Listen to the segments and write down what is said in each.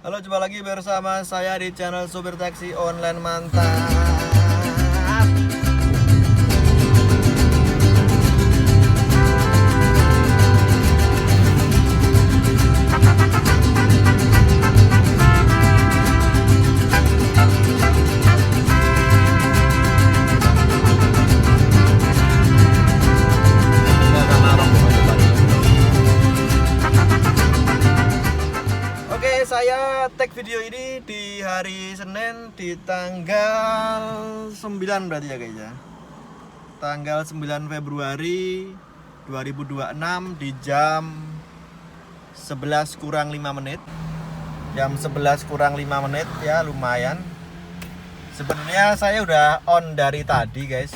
Halo, jumpa lagi bersama saya di channel Supir Taksi Online Mantap. Oke, saya tag video ini di hari Senin di tanggal 9 berarti ya guys ya. Tanggal 9 Februari 2026 di jam 11 kurang 5 menit. Jam 11 kurang 5 menit ya, lumayan. Sebenarnya saya udah on dari tadi guys.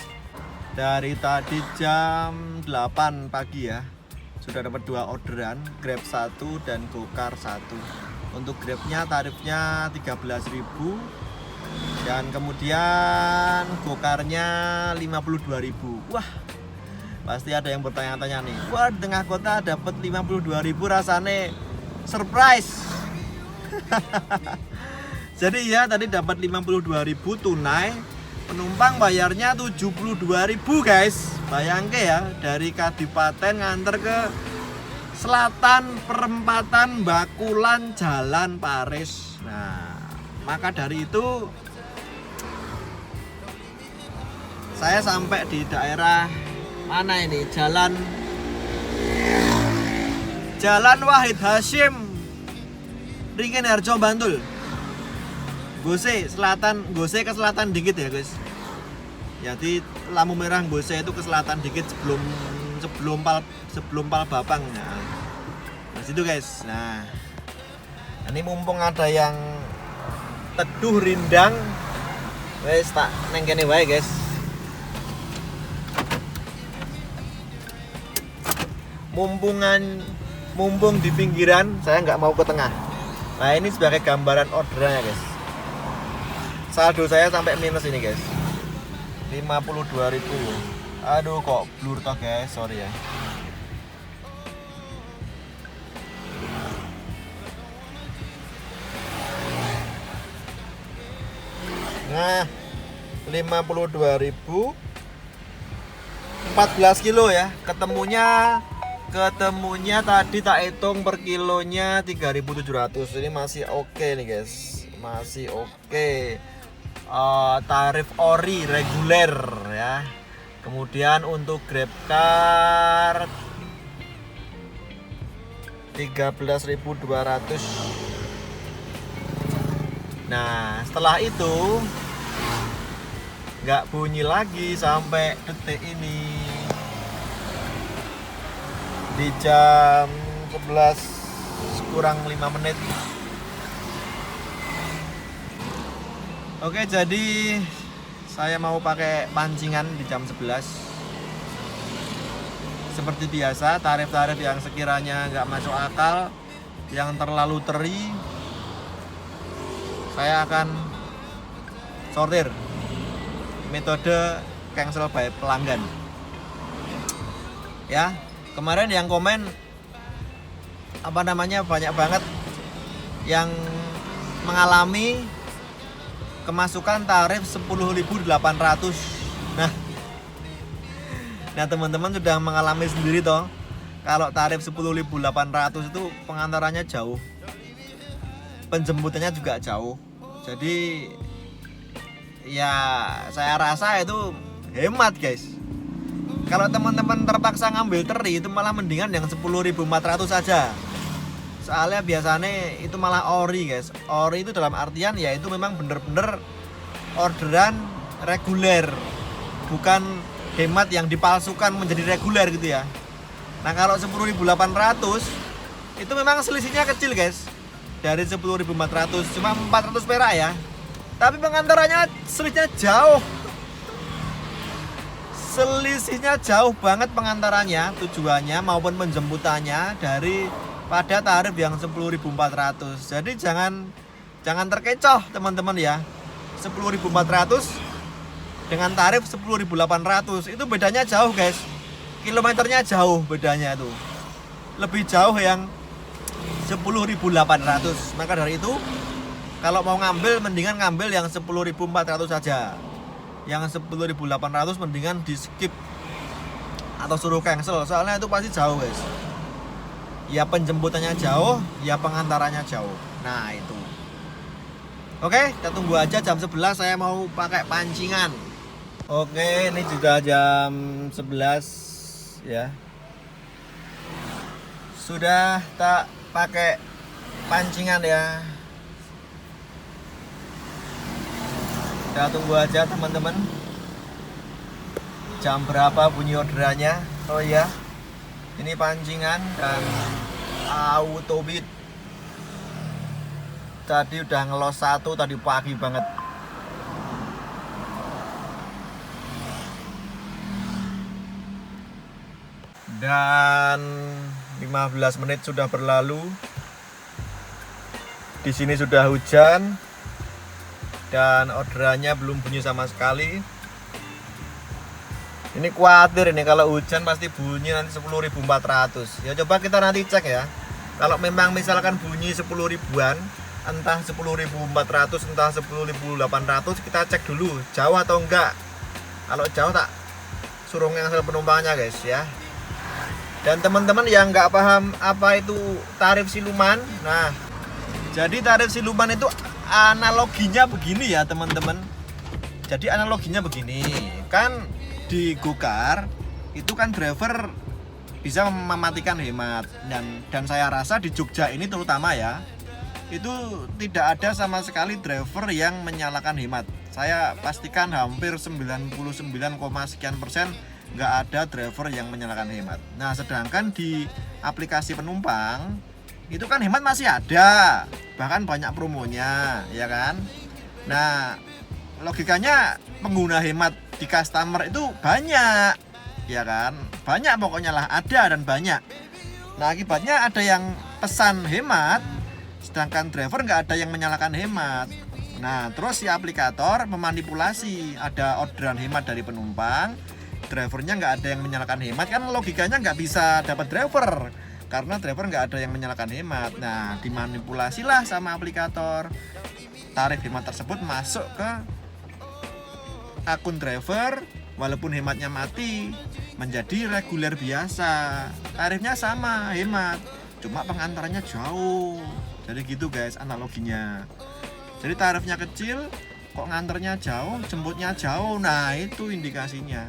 Dari tadi jam 8 pagi ya. Sudah dapat 2 orderan, Grab 1 dan Gokar 1. Untuk Grabnya tarifnya 13.000 dan kemudian Gokarnya 52.000. Wah, pasti ada yang bertanya-tanya nih. Wah, di tengah kota dapat 52.000 rasane surprise. Jadi ya tadi dapat 52.000 tunai, penumpang bayarnya 72.000 guys. Bayangke ya, dari Kadipaten nganter ke selatan perempatan Bakulan Jalan Paris. Nah, maka dari itu saya sampai di daerah mana ini? Jalan Wahid Hasyim, Ringin Harjo, Bantul. Gose ke selatan dikit ya guys. Jadi lampu merah Gose itu ke selatan dikit sebelum Pal Bapang. Nah, situ guys. Nah, ini mumpung ada yang teduh rindang, wes tak neng kene wae guys. Mumpung di pinggiran, saya nggak mau ke tengah. Nah, ini sebagai gambaran orderannya guys. Saldo saya sampai minus ini guys, 52.000. Aduh, kok blur toh guys, sorry ya. Nah, 52.000 14 kilo ya. Ketemunya tadi tak hitung per kilonya 3.700. Ini masih oke nih guys. Masih oke. Tarif ori reguler ya. Kemudian untuk Grabcar 13.200. Nah, setelah itu nggak bunyi lagi sampai detik ini. Di jam 11 kurang 5 menit. Oke, jadi saya mau pakai pancingan di jam 11. Seperti biasa, tarif-tarif yang sekiranya nggak masuk akal, yang terlalu teri, saya akan sortir. Metode cancel by pelanggan. Ya, kemarin yang komen banyak banget yang mengalami kemasukan tarif 10.800. Nah teman-teman sudah mengalami sendiri toh, kalau tarif 10.800 itu pengantarannya jauh, penjemputannya juga jauh. Jadi ya saya rasa itu hemat guys. Kalau teman-teman terpaksa ngambil teri, itu malah mendingan yang 10.400 saja. Soalnya biasanya itu malah ori guys. Ori itu dalam artian ya itu memang bener-bener orderan reguler, bukan hemat yang dipalsukan menjadi reguler gitu ya. Nah, kalau 10.800 itu memang selisihnya kecil guys. Dari 10.400 cuma 400 perak ya. Tapi pengantarannya selisihnya jauh. Selisihnya jauh banget pengantarannya, tujuannya maupun penjemputannya dari pada tarif yang 10.400. Jadi jangan terkecoh teman-teman ya. 10.400 dengan tarif 10.800 itu bedanya jauh guys. Kilometernya jauh bedanya tuh. Lebih jauh yang 10.800. Maka dari itu kalau mau ngambil mendingan ngambil yang 10.400 saja. Yang 10.800 mendingan di skip atau suruh cancel, soalnya itu pasti jauh guys. Ya penjemputannya jauh, ya pengantarannya jauh. Nah itu. Oke, kita tunggu aja jam 11 saya mau pakai pancingan. Oke, ini juga jam 11 ya. Sudah tak pakai pancingan ya. Kita tunggu aja teman-teman. Jam berapa bunyi orderannya? Oh iya. Ini pancingan dan autobit. Tadi udah ngelos satu tadi pagi banget. Dan 15 menit sudah berlalu. Di sini sudah hujan dan orderannya belum bunyi sama sekali. Ini khawatir ini kalau hujan pasti bunyi nanti 10.400. Ya coba kita nanti cek ya. Kalau memang misalkan bunyi 10 ribuan, entah 10.400 entah 10.800, kita cek dulu jauh atau enggak. Kalau jauh tak suruh ngangsel penumpangnya guys ya. Dan teman-teman yang nggak paham apa itu tarif siluman, nah jadi tarif siluman itu analoginya begini ya teman-teman. Jadi analoginya begini, kan di Gokar itu kan driver bisa mematikan hemat, dan saya rasa di Jogja ini terutama ya, itu tidak ada sama sekali driver yang menyalakan hemat. Saya pastikan hampir 99, sekian persen nggak ada driver yang menyalakan hemat. Nah sedangkan di aplikasi penumpang itu kan hemat masih ada, bahkan banyak promonya ya kan. Nah logikanya pengguna hemat di customer itu banyak ya kan, banyak pokoknya lah, ada dan banyak. Nah akibatnya ada yang pesan hemat sedangkan driver nggak ada yang menyalakan hemat. Nah terus si aplikator memanipulasi, ada orderan hemat dari penumpang, drivernya nggak ada yang menyalakan hemat, kan logikanya nggak bisa dapat driver karena driver nggak ada yang menyalakan hemat. Nah dimanipulasilah sama aplikator, tarif hemat tersebut masuk ke akun driver, walaupun hematnya mati menjadi reguler biasa, tarifnya sama hemat, cuma pengantarannya jauh. Jadi gitu guys analoginya. Jadi tarifnya kecil kok nganternya jauh, jemputnya jauh. Nah itu indikasinya.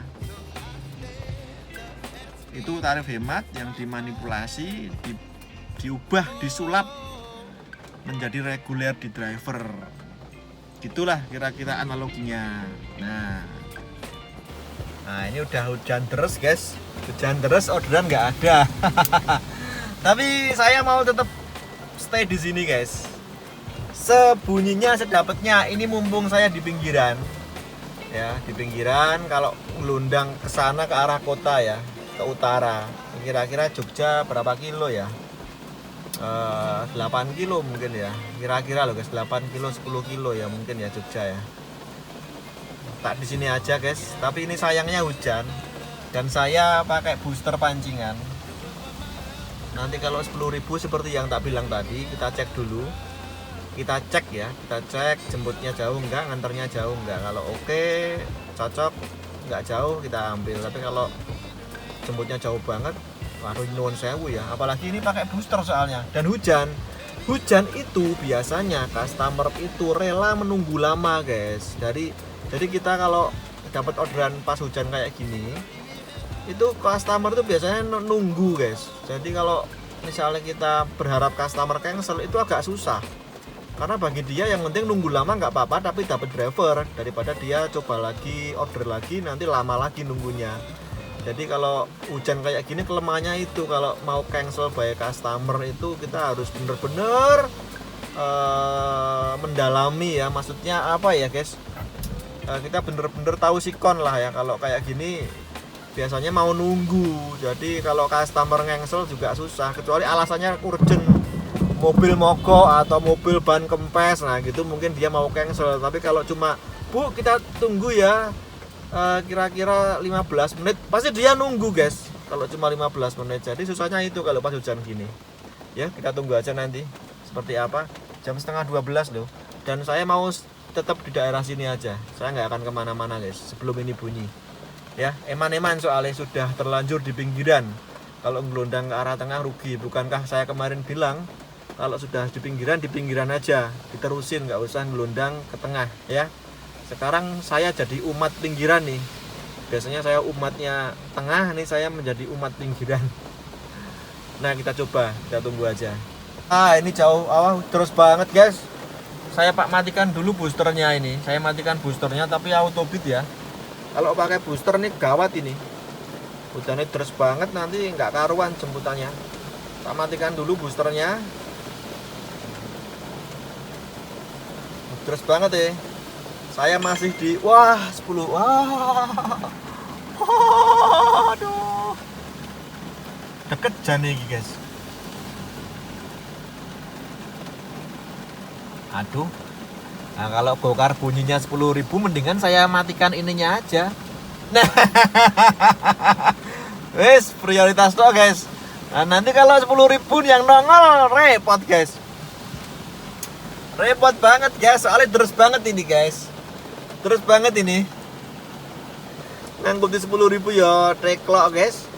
Itu tarif hemat yang dimanipulasi, diubah, disulap menjadi reguler di driver. Gitulah kira-kira analoginya. Nah ini udah hujan deras guys, hujan deras, orderan nggak ada. Tapi saya mau tetap stay di sini guys. Sebunyinya sedapatnya. Ini mumpung saya di pinggiran, ya di pinggiran. Kalau ngelundang ke sana ke arah kota ya, ke utara. Kira-kira Jogja berapa kilo ya? 8 kilo mungkin ya. Kira-kira loh guys, 8 kilo 10 kilo ya mungkin ya Jogja ya. Tak di sini aja guys. Tapi ini sayangnya hujan dan saya pakai booster pancingan. Nanti kalau 10.000 seperti yang tak bilang tadi, kita cek dulu. Kita cek ya, kita cek jemputnya jauh enggak, nganternya jauh enggak. Kalau oke, cocok, enggak jauh kita ambil. Tapi kalau jemputnya jauh banget, waduh nyuwun sewu ya. Apalagi ini pakai booster soalnya. Dan hujan itu biasanya customer itu rela menunggu lama guys. Jadi kita kalau dapat orderan pas hujan kayak gini, itu customer itu biasanya nunggu guys. Jadi kalau misalnya kita berharap customer cancel itu agak susah, karena bagi dia yang penting nunggu lama nggak apa-apa tapi dapat driver, daripada dia coba lagi order lagi nanti lama lagi nunggunya. Jadi kalau hujan kayak gini kelemahannya itu, kalau mau cancel by customer itu kita harus bener-bener mendalami ya, maksudnya apa ya guys, kita bener-bener tahu sikon lah ya. Kalau kayak gini biasanya mau nunggu, jadi kalau customer cancel juga susah, kecuali alasannya urgent, mobil mogok atau mobil ban kempes, nah gitu mungkin dia mau cancel. Tapi kalau cuma bu kita tunggu ya kira-kira 15 menit, pasti dia nunggu guys kalau cuma 15 menit. Jadi susahnya itu kalau pas hujan gini. Ya, kita tunggu aja nanti seperti apa. Jam setengah 12 loh. Dan saya mau tetap di daerah sini aja. Saya nggak akan kemana-mana guys sebelum ini bunyi. Ya, eman-eman soalnya sudah terlanjur di pinggiran. Kalau ngelondang ke arah tengah rugi. Bukankah saya kemarin bilang kalau sudah di pinggiran aja, diterusin, nggak usah ngelondang ke tengah ya. Sekarang saya jadi umat pinggiran nih. Biasanya saya umatnya tengah, nih saya menjadi umat pinggiran. Nah, kita coba, kita tunggu aja. Ini jauh, terus banget guys. Saya matikan dulu boosternya ini. Saya matikan boosternya tapi auto beat ya. Kalau pakai booster nih gawat ini. Hujannya terus banget, nanti nggak karuan jemputannya. Tak matikan dulu boosternya. Terus banget ya. Saya masih di 10. Aduh. Deket jane iki, guys. Aduh. Nah, kalau gokar bunyinya 10.000 mendingan saya matikan ininya aja. Nah. Wes, prioritas tuh, guys. Nah, nanti kalau 10.000 yang nongol repot, guys. Repot banget, guys. Soalnya terus banget ini, guys. Terus banget ini. Ngangkut di 10.000 ya teklok, guys.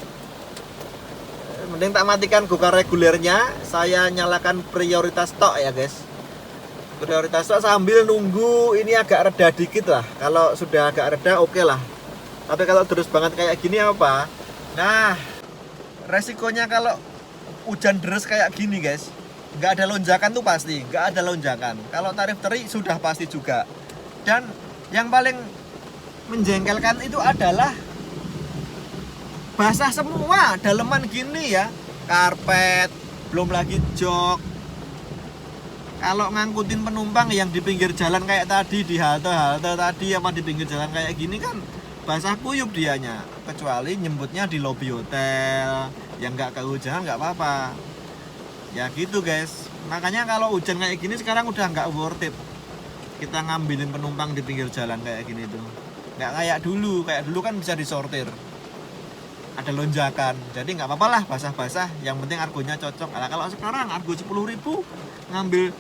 Mending tak matikan gokar regulernya, saya nyalakan prioritas tok ya guys. Prioritas tok sambil nunggu ini agak reda dikit lah. Kalau sudah agak reda oke lah. Tapi kalau terus banget kayak gini apa? Nah, resikonya kalau hujan deras kayak gini guys, nggak ada lonjakan tuh pasti, nggak ada lonjakan. Kalau tarif teri sudah pasti juga. Dan yang paling menjengkelkan itu adalah basah semua, daleman gini ya, karpet, belum lagi jok. Kalau ngangkutin penumpang yang di pinggir jalan kayak tadi, di halte-halte tadi sama di pinggir jalan kayak gini kan basah kuyup dianya. Kecuali nyebutnya di lobi hotel, yang nggak kehujanan nggak apa-apa. Ya gitu guys. Makanya kalau hujan kayak gini sekarang udah nggak worth it kita ngambilin penumpang di pinggir jalan kayak gini tuh. Nggak kayak dulu kan bisa disortir. Ada lonjakan, jadi nggak apa-apa lah basah-basah, yang penting argonya cocok. Nah, kalau sekarang argo 10.000 ngambil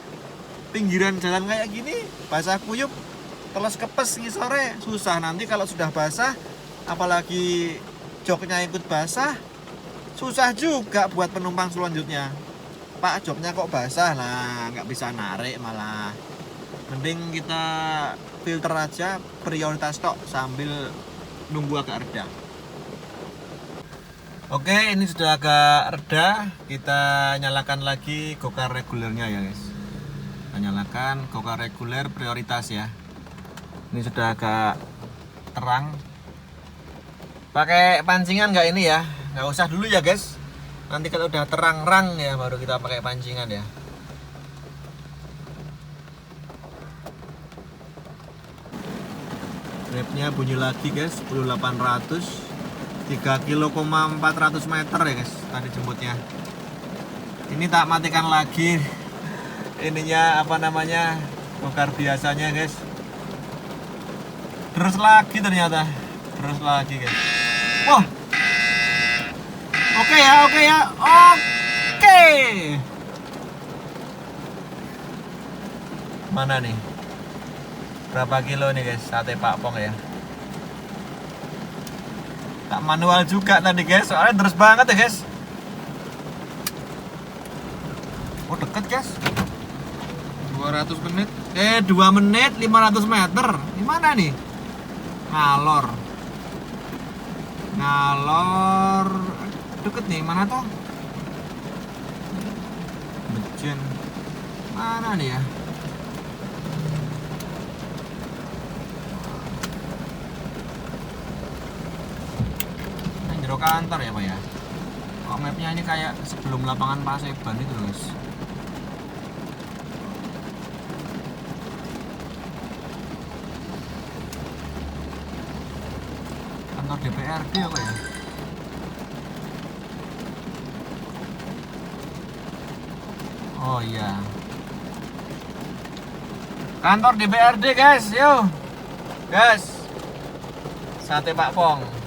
pinggiran jalan kayak gini basah kuyup, teles kepes sore susah. Nanti kalau sudah basah apalagi joknya ikut basah, susah juga buat penumpang selanjutnya. Pak, joknya kok basah, nah nggak bisa narik malah. Mending kita filter aja, prioritas tok sambil nunggu agak reda. Oke, ini sudah agak reda. Kita nyalakan lagi gokar regulernya ya guys. Kita nyalakan gokar reguler prioritas ya. Ini sudah agak terang. Pakai pancingan nggak ini ya? Nggak usah dulu ya guys. Nanti kalau udah terang-rang ya baru kita pakai pancingan ya. Grabnya bunyi lagi guys, 10.800. 3,4 km meter ya guys tadi jemputnya. Ini tak matikan lagi ininya, apa namanya, gokar biasanya guys. Terus lagi ternyata, terus lagi guys. Wah, oke ya, oke. Mana nih, berapa kilo nih guys sate Pak Pong ya. Tak manual juga tadi guys, soalnya terus banget ya guys. Oh deket guys, 200 menit 2 menit 500 meter. Gimana nih? Ngalor deket nih, mana toh? Bejen mana nih ya? Kantor ya Pak ya. Kok mapnya ini kayak sebelum lapangan Paseban itu guys. Kantor DPRD apa ya? Oh iya, kantor DPRD guys. Yuk guys, sate Pak Pong.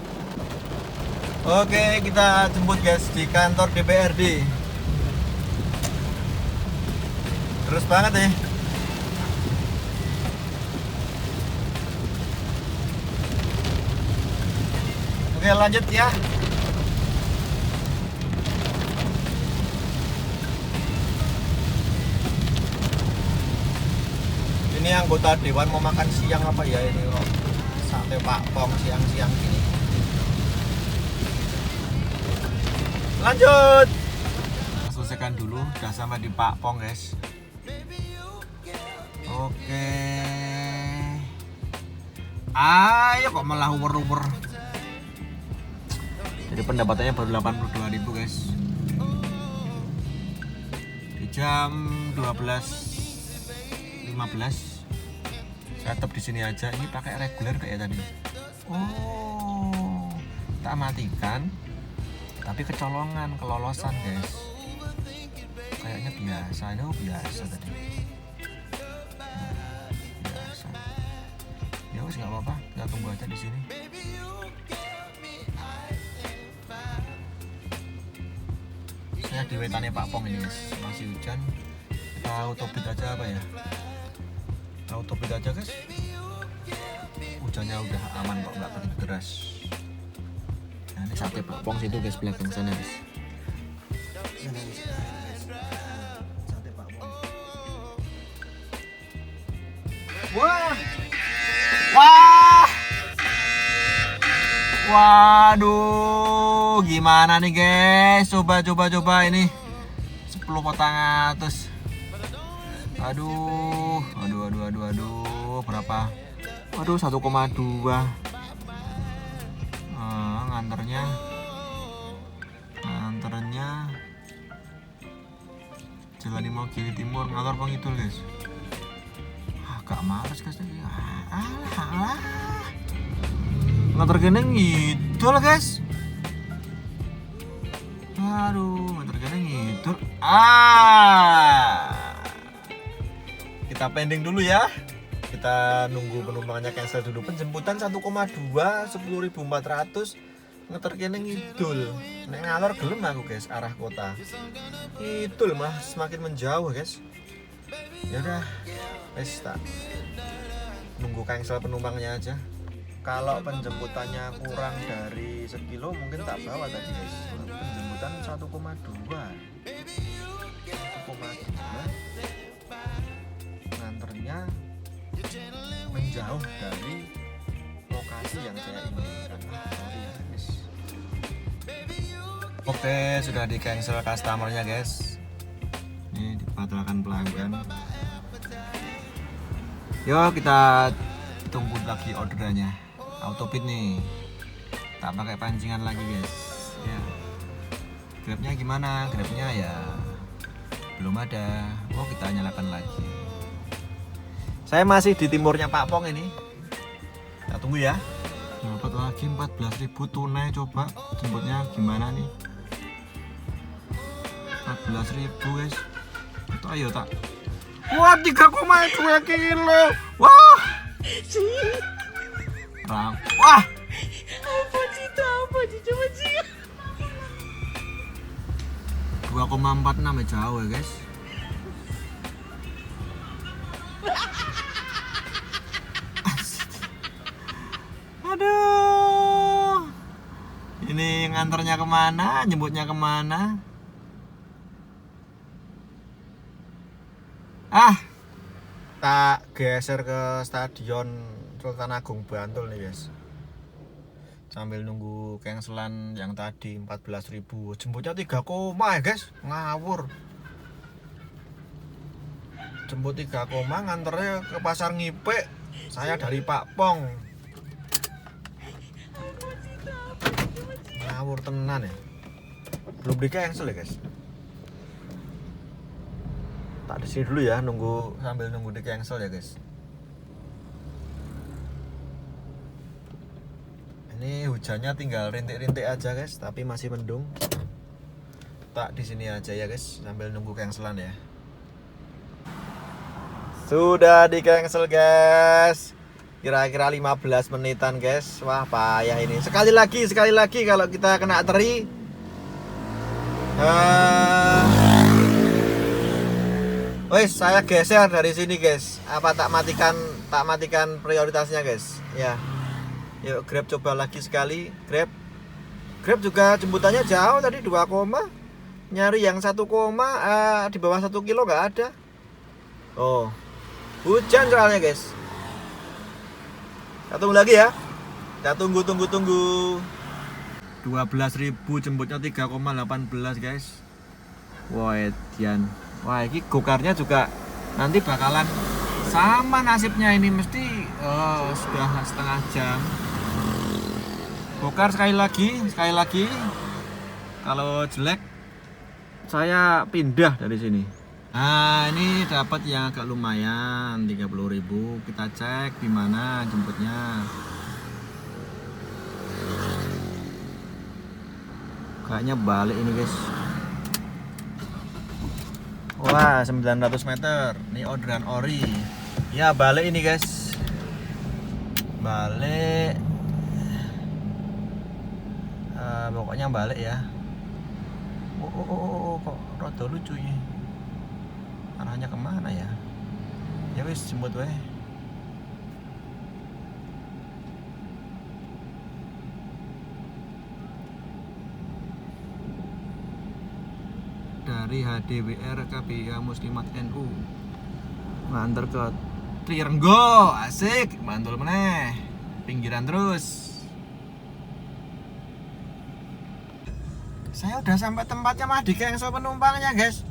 Oke, kita jemput guys di kantor DPRD. Terus banget ya. Oke, lanjut ya. Ini anggota dewan mau makan siang apa ya ini kok sate Pak Pong siang-siang gini. Lanjut. Selesaikan dulu, udah sampai di Pak Pong guys. Oke. Ayo kok malah uber-uber. Jadi pendapatannya baru 82.000 guys. Di jam 12.15 saya tetap di sini aja. Ini pakai reguler kayak tadi. Oh, tak matikan, tapi kecolongan, kelolosan guys. Kayaknya biasa, biasa tadi. Biasa. Ya wes nggak apa-apa, kita tunggu aja di sini. Saya di wetannya Pak Pong ini guys, masih hujan. Kita autopit aja apa ya? Autopit aja guys. Hujannya udah aman kok, nggak begitu deras. Nah, ini sate Pak Pong situ guys, belakang sana guys. Sate Pak Pong. Wah, wah, waduh, gimana nih guys? Coba ini 10 potong atus. Aduh, berapa? Waduh, 1,2. Nganternya Jalan Limau Gili Timur, ngantor Pengidul guys. Gak males guys tadi. Alah. Ngantor kene ngidul guys. Aduh, ngantor kene ngidul. Kita pending dulu ya. Kita nunggu penumpangnya cancel dulu. Penjemputan 1,2, 10.400. Ngeter kene ngidul. Nek ngalor gelem aku guys, arah kota. Ngidul mah semakin menjauh guys. Ya udah, wes tak nunggu cancel penumpangnya aja. Kalau penjemputannya kurang dari sekilo mungkin tak bawa tadi guys. Penjemputan 1,2. Nganternya menjauh dari lokasi yang saya inginkan. Oke, sudah di cancel customernya guys. Ini dibatalkan pelanggan. Yuk kita tunggu lagi orderannya. Autopit nih, tak pakai pancingan lagi guys ya. Grabnya gimana? Grabnya ya belum ada. Oh, kita nyalakan lagi. Saya masih di timurnya Pak Pong ini. Kita tunggu ya. Dapat lagi 14.000 tunai. Coba jemputnya gimana nih? 14.000 guys. Itu ayo tak. Wah, 3,2 kilo. Wah. Wah. Apa sih? Coba sih. 2,46 ya, jauh ya guys. Aduh. Ini nganternya kemana? Jemputnya kemana? Tak geser ke Stadion Sultan Agung Bantul nih guys. Sambil nunggu cancelan yang tadi 14.000. Jemputnya 3 koma ya guys. Ngawur. Jemput 3 koma, nganternya ke Pasar Ngipe. Saya dari Pak Pong. Ngawur tenan ya. Belum di cancel ya guys. Tak di sini dulu ya, sambil nunggu di cancel ya guys. Ini hujannya tinggal rintik-rintik aja guys, tapi masih mendung. Tak di sini aja ya guys, sambil nunggu cancelan ya. Sudah di cancel guys. Kira-kira 15 menitan guys. Wah, payah ini. Sekali lagi kalau kita kena teri. Wes, saya geser dari sini, guys. Apa tak matikan prioritasnya, guys. Ya. Yuk Grab coba lagi sekali. Grab juga jemputannya jauh tadi 2 koma. Nyari yang 1 koma di bawah 1 kilo nggak ada. Oh. Hujan soalnya, guys. Kita tunggu lagi ya. Kita tunggu. 12.000 jemputnya 3,18, guys. Wah, Edian. Wah, ini gokarnya juga nanti bakalan sama nasibnya ini, mesti sudah setengah jam. Gokar sekali lagi. Kalau jelek saya pindah dari sini. Nah, ini dapat yang agak lumayan 30.000. Kita cek di mana jemputnya. Kayaknya balik ini, guys. Wah, 900 meter. Ini orderan ori. Ya, balik ini, guys. Balik. Pokoknya balik ya. Oh, kok rada lucu ya. Arahnya kemana ya? Ya wis, jemput weh. Dari HDWR KPIA Muslimat NU nganter ke Trirenggo, asik, mantul meneh, pinggiran terus. Saya udah sampai tempatnya mah di cancel penumpangnya, guys.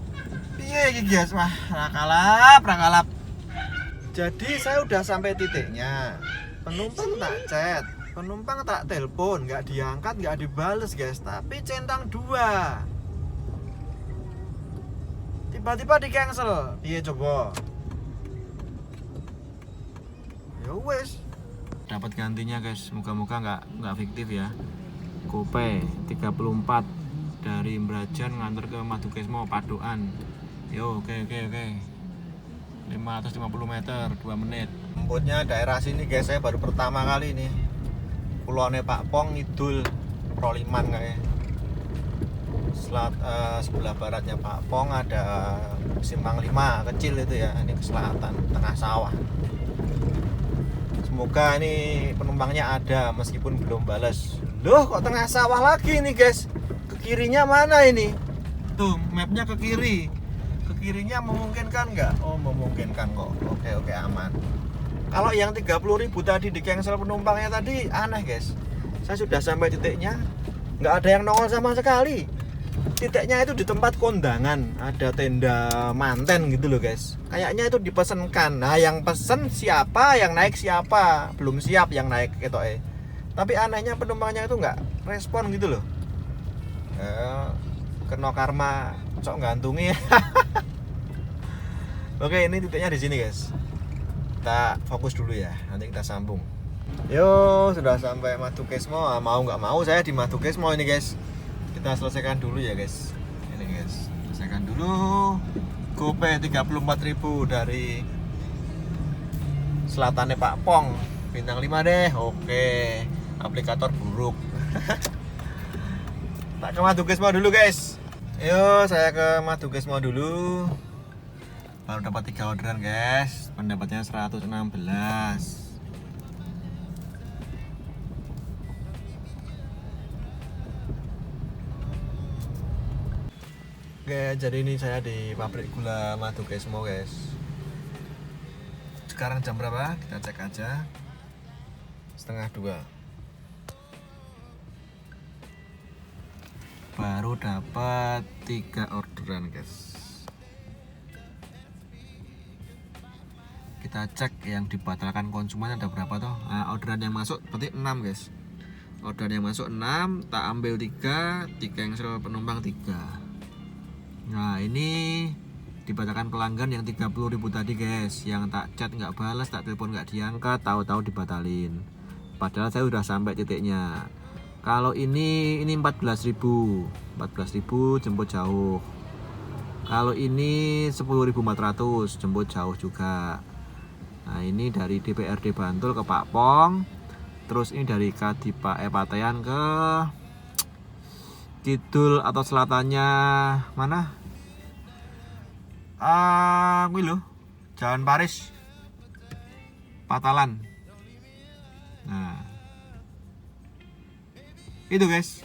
Piye iki, guys? Wah, rakalap. Jadi saya udah sampai titiknya. Penumpang tak chat, penumpang tak telepon, nggak diangkat, nggak dibales, guys. Tapi centang 2. Tiba-tiba di cancel. Piye coba? Ya wes. Dapat gantinya, guys. Moga-moga nggak fiktif ya. Kope 34 dari Mbrajan nganter ke Madukesmo Padokan. Yo, oke. 550 meter, 2 menit. Jemputnya daerah sini, guys. Saya baru pertama kali ini. Kulone Pak Pong ngidul Proliman kayak. Sebelah baratnya Pak Pong ada Simpang 5 kecil itu ya. Ini ke selatan, tengah sawah. Semoga ini penumpangnya ada meskipun belum balas. Loh, kok tengah sawah lagi nih, guys? Ke kirinya mana ini? Tuh, mapnya ke kiri. Ke kirinya memungkinkan nggak? Oh, memungkinkan kok. Oke, aman. Kalau yang 30.000 tadi di cancel penumpangnya tadi aneh, guys. Saya sudah sampai titiknya, nggak ada yang nongol sama sekali. Titiknya itu di tempat kondangan, ada tenda manten gitu loh, guys. Kayaknya itu dipesenkan. Nah, yang pesen siapa, yang naik siapa, belum siap yang naik gitu. Tapi anehnya penumpangnya itu nggak respon gitu loh. Kena karma cok gantungi. Oke, ini titiknya di sini, guys. Kita fokus dulu ya, nanti kita sambung. Yo, sudah sampai Madukesmo. Mau nggak mau saya di Madukesmo ini, guys. Kita selesaikan dulu ya, guys. Ini, guys, selesaikan dulu. Gope 34.000 dari selatannya Pak Pong, bintang 5 deh. Oke, aplikator buruk. Tak ke Madukesmo dulu, guys. Yo, saya ke Madukesmo dulu. Baru dapat 3 orderan, guys. Pendapatnya 116. Oke, jadi ini saya di pabrik gula Madukesmo, guys. Sekarang jam berapa? Kita cek aja. 1:30. Baru dapat 3 orderan, guys. Kita cek yang dibatalkan konsumen ada berapa toh. Nah, orderan yang masuk berarti 6, guys. Orderan yang masuk 6, tak ambil 3, di cancel penumpang 3. Nah, ini dibatalkan pelanggan yang 30.000 tadi, guys. Yang tak chat nggak balas, tak telepon nggak diangkat, tahu-tahu dibatalin. Padahal saya udah sampai titiknya. Kalau ini 14.000 jemput jauh. Kalau ini 10.400 jemput jauh juga. Nah, ini dari DPRD Bantul ke Pak Pong. Terus ini dari Patean ke kidul atau selatannya mana? Kuwi lho, Jalan Paris. Patalan. Nah. Itu, guys.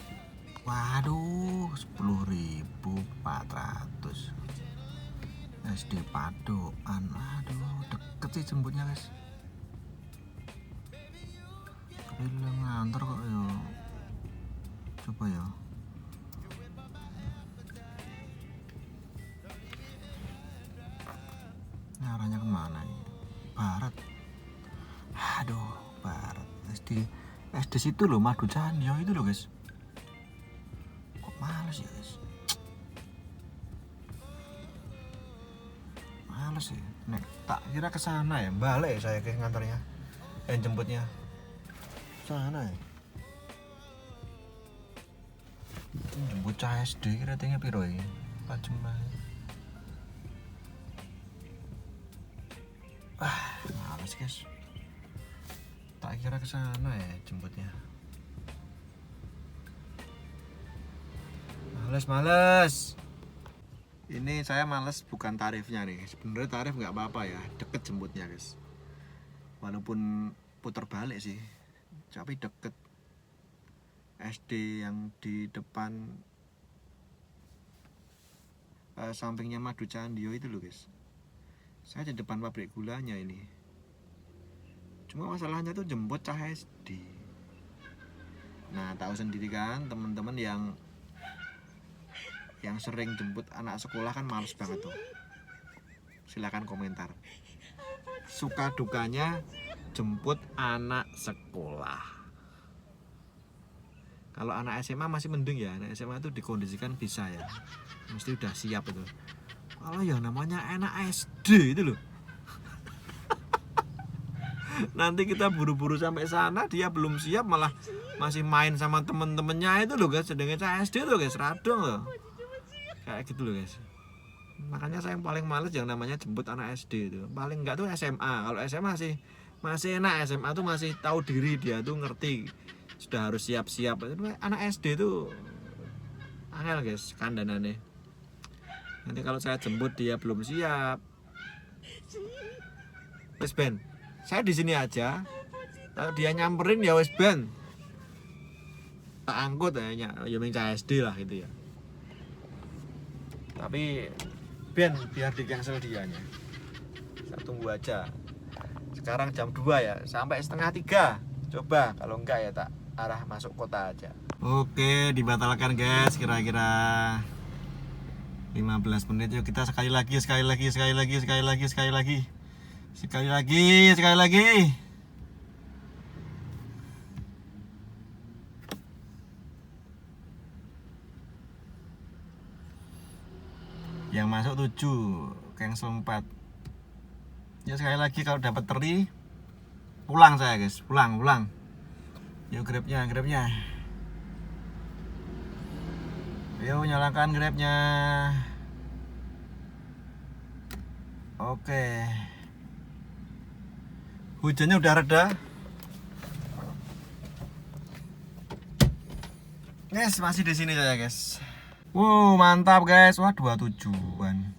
Waduh, 10.400. SD Padokan. Aduh, deket sih jemputnya, guys. Tapi lu ngantor kok yo. Coba ya. Ini arahnya kemana ini? Barat. Aduh, barat. SD situ loh, Madu Canyo itu loh, guys. Kok males ya, guys? Males ya. Nek tak kira ke sana ya, balik ya saya ke ngantarnya. Jemputnya. Sana ya. Jemput cah SD ratingnya piro ya? 4 jam lah. Males, guys. Tak kira ke sana ya jemputnya. Males. Ini saya males bukan tarifnya nih. Sebenarnya tarif nggak apa-apa ya, deket jemputnya, guys. Walaupun putar balik sih, tapi deket. SD yang di depan sampingnya Madu Candio itu loh, guys. Saya di depan pabrik gulanya ini. Cuma masalahnya tuh jemput cah SD. Nah, tahu sendiri kan teman-teman yang sering jemput anak sekolah kan males banget tuh. Silakan komentar. Suka dukanya jemput anak sekolah. Kalau anak SMA masih mending ya, anak SMA itu dikondisikan bisa ya, mesti udah siap itu. Kalau ya namanya anak SD itu loh. Nanti kita buru-buru sampai sana, dia belum siap malah masih main sama temen-temennya itu loh, guys. Sedangkan SD tuh, guys, radong loh. Kayak gitu loh, guys. Makanya saya yang paling males yang namanya jemput anak SD itu. Paling enggak tuh SMA. Kalau SMA sih masih enak, SMA tuh masih tahu diri, dia tuh ngerti. Sudah harus siap-siap. Anak SD tuh angel, guys, kandanannya. Nanti kalau saya jemput dia belum siap. Wes Ben, saya di sini aja. Kalau dia nyamperin ya wes Ben. Tak angkut ya minta SD lah gitu ya. Tapi Ben biar di cancel dianya. Saya tunggu aja. Sekarang jam 2 ya, sampai setengah 3. Coba kalau enggak ya tak arah masuk kota aja. Oke, dibatalkan, guys, kira-kira 15 menit. Yuk kita sekali lagi. Yang masuk 7, cancel 4. Ya sekali lagi, kalau dapat teri pulang saya, guys, pulang. Yuk grabnya. Yuk nyalakan grabnya. Oke. Hujannya udah reda. Guys, masih di sini saya, guys. Wow, mantap, guys. Wah, 27-an.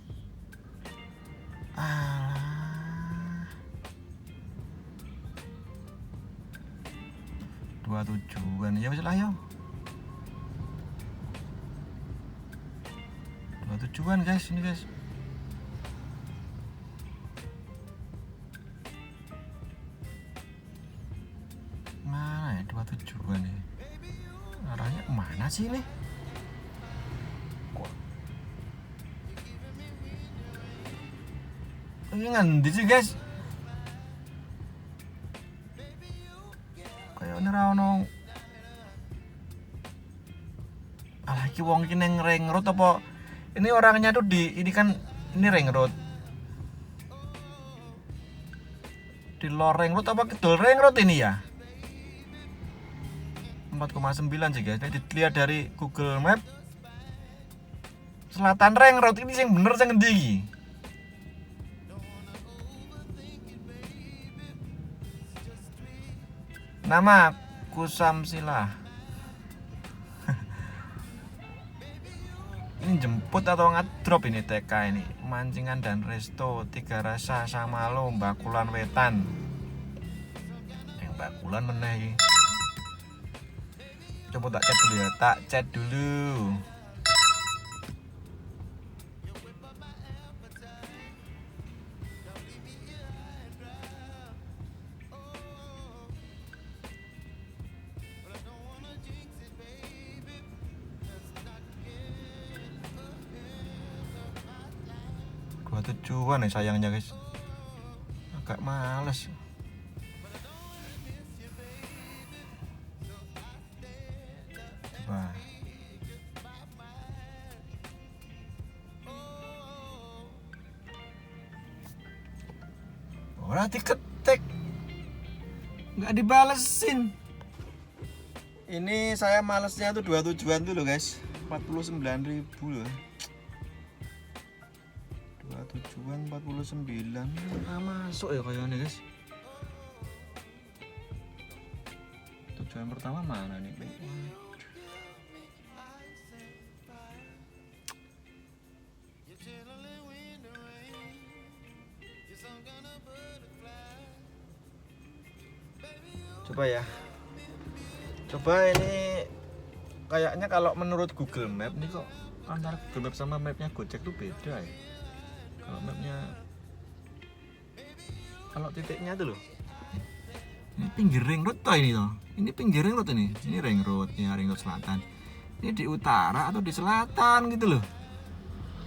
27-an ya wis lah yo. 27-an, guys, ini, guys. Mana ya 27-an nih? Arahnya kemana sih ini? Kok ini ngendi sih, guys? Kayak ini ono. Alah, iki wong iki ning ring road apa? Ini orangnya tuh ini kan ini ring road. Di lor ring road apa kidul ring road ini ya? 4,9 sih, guys. Ini dilihat dari Google Map. Selatan ring road ini sing bener sing ngendi iki? Nama Kusamsilah. Ini jemput atau ngedrop ini TK ini. Mancingan dan resto, Tiga Rasa, Samalo, Bakulan Wetan. Yang Bakulan meneh iki. Coba tak chat dulu ya, tak chat dulu. Tujuan ya sayangnya guys, agak males. Coba ora diketik, nggak dibalesin. Ini saya malesnya tuh 2 tujuan tuh loh guys, 49.000 loh. Tujuan 49 masuk ya kayaknya guys. Tujuan pertama mana nih? Coba ya. Coba ini kayaknya kalau menurut Google Map nih kok antara Google Map sama mapnya Gojek tuh beda ya. Kalau mapnya, kalau titiknya tuh loh, ini pinggir ring road toh ini toh, ini pinggir ring road ini ring road, ini ring road selatan, ini di utara atau di selatan gitu loh.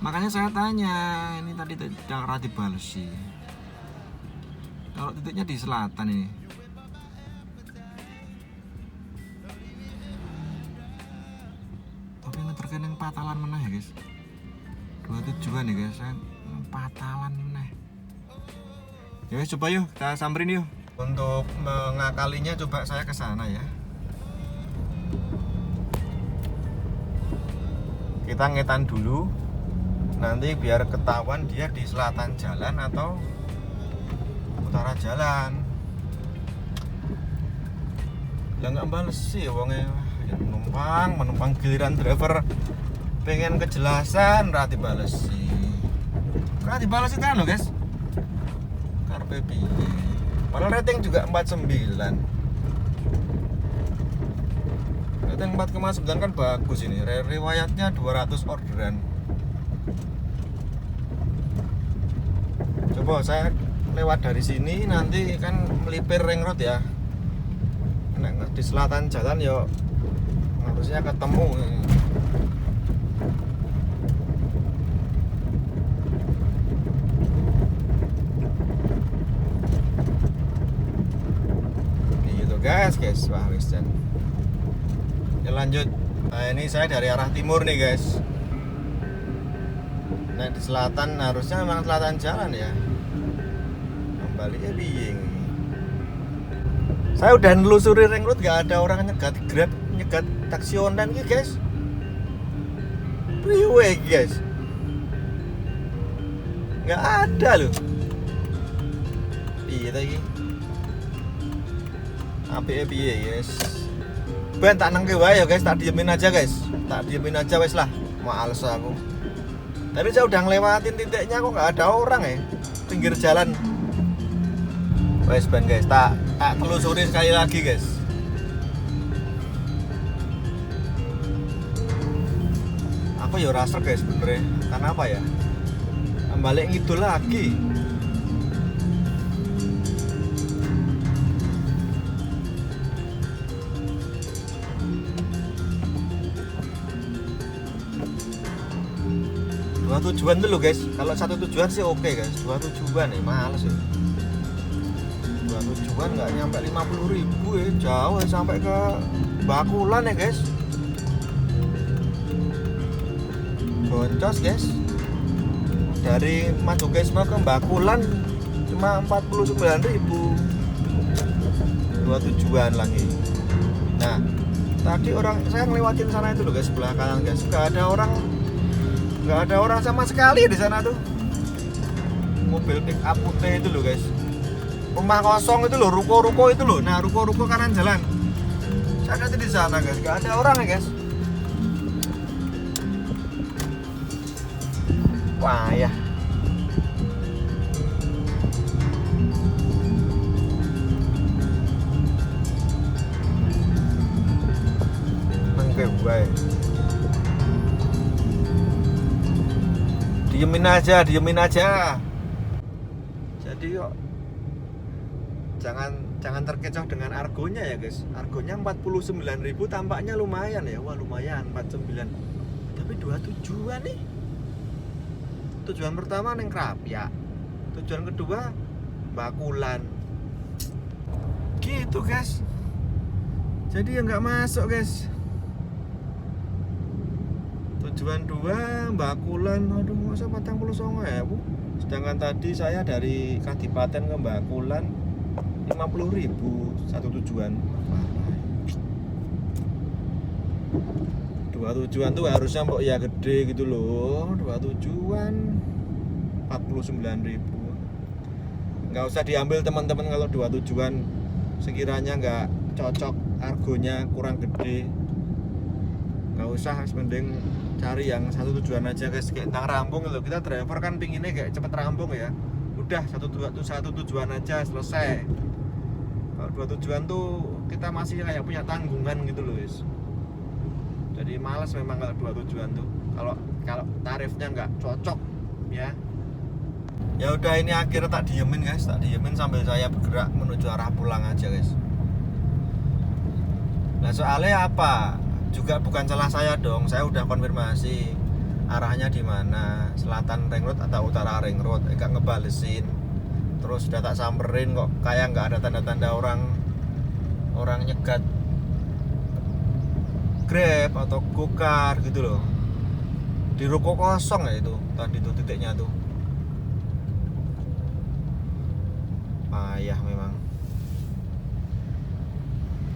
Makanya saya tanya, ini tadi tidak dibales sih. Kalau titiknya di selatan ini, tapi ngeterken yang Patalan mana ya guys? 2 tujuan ya guys, saya Patalan nih. Ya coba yuk kita samperin yuk. Untuk mengakalinya coba saya ke sana ya. Kita ngetan dulu. Nanti biar ketahuan dia di selatan jalan atau utara jalan. Lah nggak bales sih wongnya ya, menumpang giliran driver pengen kejelasan rati bales sih. Rati bales itu kan lo guys. Karpe piye. Padahal rating juga 49. Rating 4,9 kan bagus ini. Riwayatnya 200 orderan. Coba saya lewat dari sini nanti kan melipir ring road ya. Nah, di selatan jalan yo harusnya ketemu. Guys, wah wis jan. Ya lanjut. Nah, ini saya dari arah timur nih, guys. Nah, di selatan harusnya memang selatan jalan ya. Kembali piye ini? Saya udah nelusuri ring road, gak ada orang nyegat Grab, nyegat taksi online iki, guys. Priwe, guys. Gak ada loh. Piye ta iki? Apike piye guys? Ben tak nengke wae ya guys, tak diemin aja guys. Tak diemin aja wes lah. Males aku. Tapi saya udah ngelewatin titiknya kok nggak ada orang ya. Pinggir jalan. Wes ben guys, tak telusuri sekali lagi guys. Aku ya rasa guys bener. Karena apa ya? Balik ngidul lagi. Dua tujuan dulu guys. Kalau satu tujuan sih oke guys. 2 tujuan ya males ya. 2 tujuan nggak nyampe 50.000 ya. Jauh ya, sampai ke Bakulan ya guys. Boncos guys. Dari Madukesma ke Bakulan cuma 49.000. 2 tujuan lagi. Nah, tadi orang saya ngelewatin sana itu loh guys, sebelah kanan guys. Nggak ada orang sama sekali di sana tuh. Mobil pick up putih itu loh guys. Rumah kosong itu loh, ruko-ruko itu loh. Nah, ruko-ruko kanan jalan. Saya kasih di sana guys, nggak ada orang ya guys. Wah ya. Mengke wae. Diemin aja. Jadi kok jangan terkecoh dengan argonya ya guys. Argonya 49.000 tampaknya lumayan ya. Wah lumayan 49. Tapi dua tujuan nih. Tujuan pertama neng Krapyak. Tujuan kedua Bakulan. Gitu guys. Jadi ya nggak masuk guys. Tujuan 2 Bakulan. Aduh masa 49.000. Sedangkan tadi saya dari Kadipaten ke Bakulan 50.000 satu tujuan. Dua tujuan tuh harusnya mbok ya gede gitu loh. Dua tujuan 49.000. Nggak usah diambil teman-teman kalau dua tujuan sekiranya nggak cocok, argonya kurang gede. Nggak usah, mending cari yang satu tujuan aja guys. Kayak tentang rampung loh, kita driver kan pinginnya kayak cepet rampung ya. Udah satu tujuan aja selesai. Kalau dua tujuan tuh kita masih kayak punya tanggungan gitu loh guys. Jadi males memang kalau dua tujuan tuh. Kalau tarifnya nggak cocok ya. Ya udah ini akhirnya tak diemin guys, sambil saya bergerak menuju arah pulang aja guys. Nah soalnya apa? Juga bukan salah saya dong. Saya udah konfirmasi arahnya di mana, selatan ring road atau utara ring road. Enggak ngebalesin. Terus udah tak samperin kok kayak nggak ada tanda-tanda orang nyegat Grab atau Gokar gitu loh. Di ruko kosong ya itu tadi tuh titiknya tuh. Payah memang.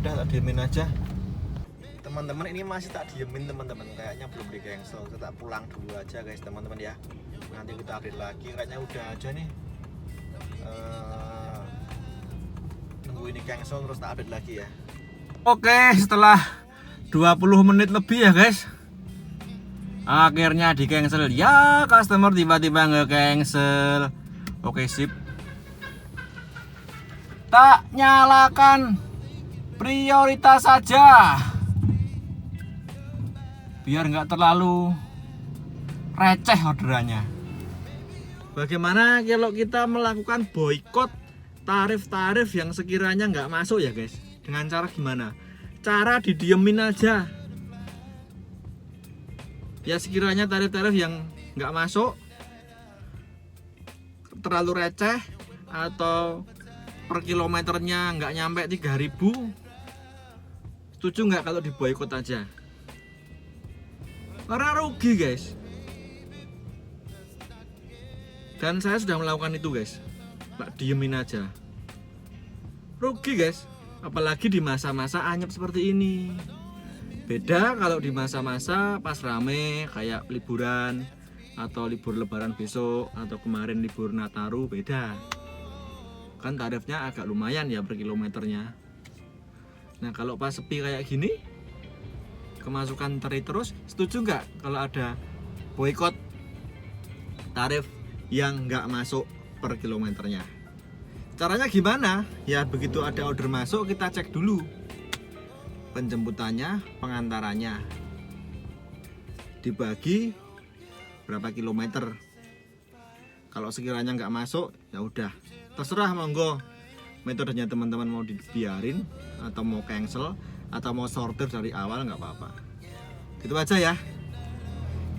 Udah tak diemin aja. Teman-teman ini masih tak diemin teman-teman, kayaknya belum di cancel. Kita pulang dulu aja guys teman-teman ya. Nanti kita update lagi, kayaknya udah aja nih. Nunggu ini cancel terus tak update lagi ya. Oke, setelah 20 menit lebih ya guys, akhirnya di cancel ya. Customer tiba-tiba nge-cancel. Oke sip. Tak nyalakan prioritas saja biar nggak terlalu receh orderannya. Bagaimana kalau kita melakukan boykot tarif-tarif yang sekiranya nggak masuk ya guys? Dengan cara gimana? Cara didiemin aja. Ya sekiranya tarif-tarif yang nggak masuk, terlalu receh atau per kilometernya nggak nyampe 3.000, setuju nggak kalau diboykot aja? Karena rugi guys. Dan saya sudah melakukan itu guys. Nggak diemin aja. Rugi guys. Apalagi di masa-masa anyep seperti ini. Beda kalau di masa-masa pas rame kayak liburan atau libur lebaran besok atau kemarin libur Nataru, beda. Kan tarifnya agak lumayan ya per kilometernya. Nah kalau pas sepi kayak gini, kemasukan terus, setuju nggak kalau ada boykot tarif yang nggak masuk per kilometernya? Caranya gimana? Ya begitu ada order masuk kita cek dulu penjemputannya, pengantarannya, dibagi berapa kilometer. Kalau sekiranya nggak masuk, ya udah terserah monggo metodenya teman-teman, mau dibiarin atau mau cancel atau mau sortir dari awal nggak apa-apa. Gitu aja ya.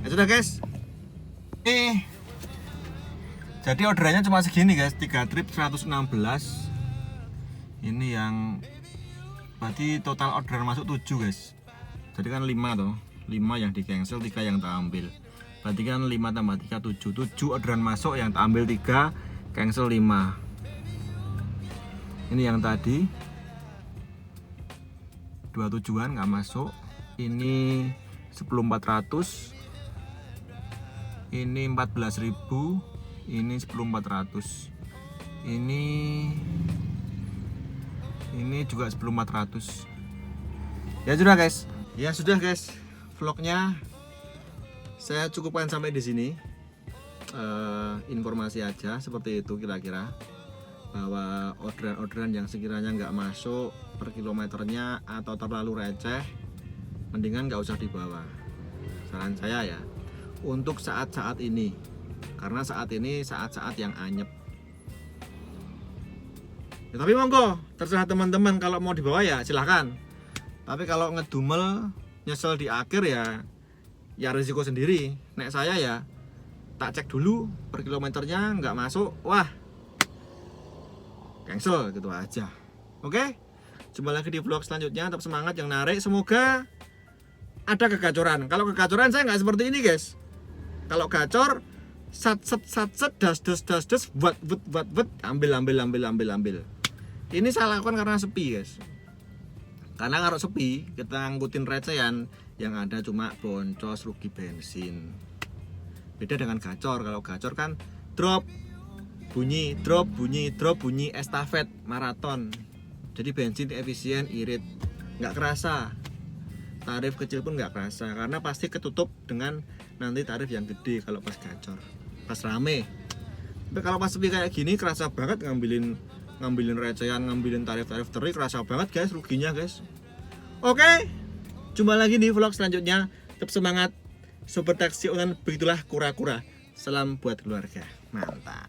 Ya sudah guys. Jadi orderannya cuma segini guys, 3 trip 116. Ini yang berarti total orderan masuk 7 guys. Jadi kan 5 toh, 5 yang di cancel, 3 yang tak ambil. Berarti kan 5 tambah 3 7. 7 orderan masuk, yang tak ambil 3, cancel 5. Ini yang tadi 2 tujuan nggak masuk. Ini 10.400. Ini 14.000. Ini 10.400. Ini juga 10.400. Ya sudah guys. Ya sudah guys. Vlognya saya cukupkan sampai di sini. informasi aja seperti itu kira-kira, bahwa orderan-orderan yang sekiranya nggak masuk per kilometernya atau terlalu receh, mendingan nggak usah dibawa. Saran saya ya, untuk saat-saat ini, karena saat ini saat-saat yang anyep. Ya, tapi monggo, terserah teman-teman, kalau mau dibawa ya silahkan. Tapi kalau ngedumel nyesel di akhir ya risiko sendiri. Nek saya ya tak cek dulu per kilometernya, nggak masuk, wah cancel gitu aja. Oke, jumpa lagi di vlog selanjutnya. Tetap semangat yang narik, semoga ada kegacoran. Kalau kegacoran saya nggak seperti ini guys. Kalau gacor sat das buat ambil. Ini saya lakukan karena sepi guys. Karena kalau sepi kita ngikutin recehan, yang ada cuma boncos, rugi bensin. Beda dengan gacor. Kalau gacor kan drop bunyi, estafet maraton. Jadi bensin efisien, irit, nggak kerasa. Tarif kecil pun nggak kerasa, karena pasti ketutup dengan nanti tarif yang gede kalau pas gacor, pas rame. Tapi kalau pas sepi kayak gini kerasa banget, ngambilin recehan, ngambilin tarif terik, kerasa banget guys ruginya guys. Oke, jumpa lagi di vlog selanjutnya. Tetap semangat, sobat taksi online, begitulah kura-kura. Salam buat keluarga, mantap.